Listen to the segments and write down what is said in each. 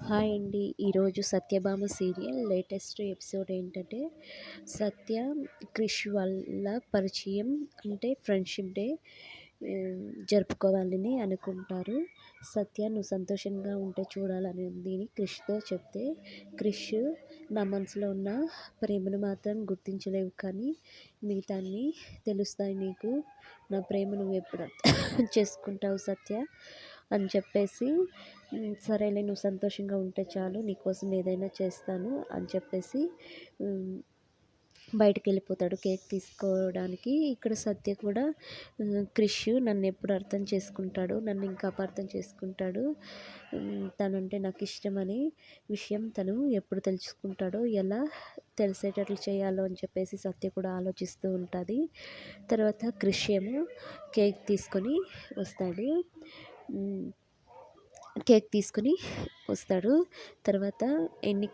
Hi అండి. ఈరోజు 'Satyabhama' serial latest episode ఏంటంటే, సత్య, క్రిష్ వాళ్ళ పరిచయం అంటే ఫ్రెండ్షిప్ డే జరుపుకోవాలని అనుకుంటారు. సత్య నువ్వు సంతోషంగా ఉంటే చూడాలని ఉంది అని క్రిష్తో చెప్తే, క్రిష్ నా మనసులో ఉన్న ప్రేమను మాత్రం గుర్తించలేవు కానీ మిగతాన్ని తెలుస్తాయి నీకు. నా ప్రేమ నువ్వు ఎప్పుడు చేసుకుంటావు సత్య అని చెప్పేసి, సరేలే నువ్వు సంతోషంగా ఉంటే చాలు నీకోసం ఏదైనా చేస్తాను అని చెప్పేసి బయటికి వెళ్ళిపోతాడు కేక్ తీసుకోవడానికి. ఇక్కడ సత్య కూడా క్రిష్ నన్ను ఎప్పుడు అర్థం చేసుకుంటాడు, నన్ను ఇంకా అపార్థం చేసుకుంటాడు, తనంటే నాకు ఇష్టమని విషయం తను ఎప్పుడు తెలుసుకుంటాడో, ఎలా తెలిసేటట్లు చేయాలో అని చెప్పేసి సత్య కూడా ఆలోచిస్తూ ఉంటుంది. తర్వాత క్రిష్ ఏమో కేక్ తీసుకొని వస్తాడు. కేక్ తీసుకుని వస్తాడు. తర్వాత ఎన్ని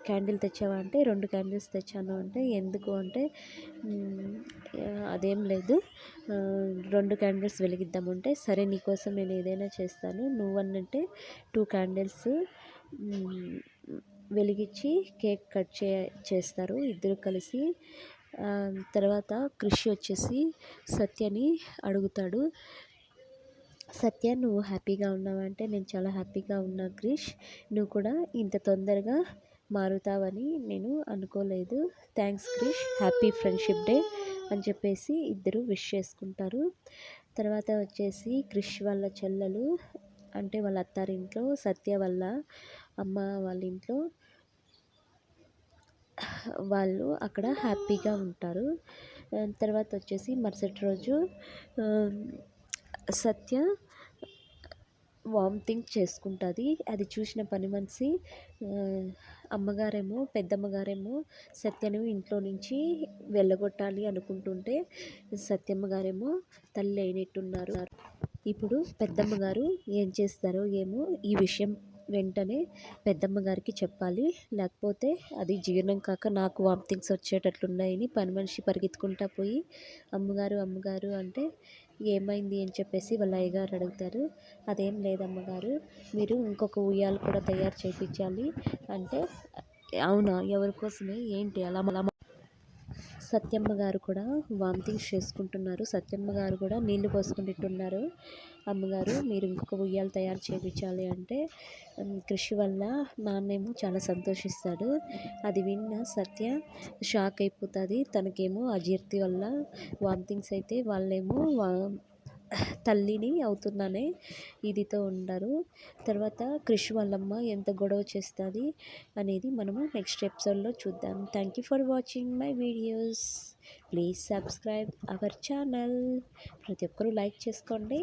క్యాండిల్ తెచ్చావా అంటే 2 క్యాండిల్స్ తెచ్చాను అంటే, ఎందుకు అంటే అదేం లేదు 2 క్యాండిల్స్ వెలిగిద్దామంటే, సరే నీకోసం నేను ఏదైనా చేస్తాను నువ్వన్నంటే 2 క్యాండిల్స్ వెలిగించి కేక్ కట్ చేస్తారు ఇద్దరు కలిసి. తర్వాత క్రిష్ వచ్చేసి సత్యని అడుగుతాడు, సత్య నువ్వు హ్యాపీగా ఉన్నావా అంటే, నేను చాలా హ్యాపీగా ఉన్నా క్రిష్, నువ్వు కూడా ఇంత తొందరగా మారుతావని నేను అనుకోలేదు, thanks Krish, happy friendship day అని చెప్పేసి ఇద్దరు విష్ చేసుకుంటారు. తర్వాత వచ్చేసి క్రిష్ వాళ్ళ చెల్లెలు అంటే వాళ్ళ అత్తారింట్లో, సత్య వాళ్ళ అమ్మ వాళ్ళ ఇంట్లో వాళ్ళు అక్కడ హ్యాపీగా ఉంటారు. తర్వాత వచ్చేసి మరుసటి రోజు సత్య వామిటింగ్ చేసుకుంటుంది. అది చూసిన పని మనిషి అమ్మగారేమో పెద్దమ్మగారేమో సత్యను ఇంట్లో నుంచి వెళ్ళగొట్టాలి అనుకుంటుంటే, సత్యమ్మగారేమో తల్లి అయినట్టున్నారు. ఇప్పుడు పెద్దమ్మగారు ఏం చేస్తారో ఏమో, ఈ విషయం వెంటనే పెద్దమ్మగారికి చెప్పాలి, లేకపోతే అది జీర్ణం కాక నాకు వామిటింగ్స్ వచ్చేటట్లున్నాయని పని మనిషి పరిగెత్తుకుంటా పోయి అమ్మగారు అమ్మగారు అంటే, ఏమైంది అని చెప్పేసి వాళ్ళ అయ్యగారు అడుగుతారు. అదేం లేదమ్మగారు, మీరు ఇంకొక ఉయ్యాల కూడా తయారు చేయించాలి అంటే, అవునా ఎవరి కోసమే ఏంటి అలా సత్యమ్మ గారు కూడా వామిటింగ్స్ చేసుకుంటున్నారు. సత్యమ్మ గారు కూడా నీళ్లు పోసుకుంటున్నారు. అమ్మగారు మీరు ఇంకొక ఉయ్యాలు తయారు చేయించాలి అంటే, కృషి వల్ల నాన్నేమో చాలా సంతోషిస్తాడు. అది విన్న సత్య షాక్ అయిపోతుంది. తనకేమో అజీర్తి వల్ల వామిటింగ్స్ అయితే వాళ్ళేమో తల్లిని అవుతున్నానే ఇదితో ఉండరు. తర్వాత క్రిష్ వాళ్ళమ్మ ఎంత గొడవ చేస్తుంది అనేది మనము నెక్స్ట్ ఎపిసోడ్లో చూద్దాం. Thank you for watching my videos. Please subscribe our channel. ప్రతి ఒక్కరూ లైక్ చేసుకోండి.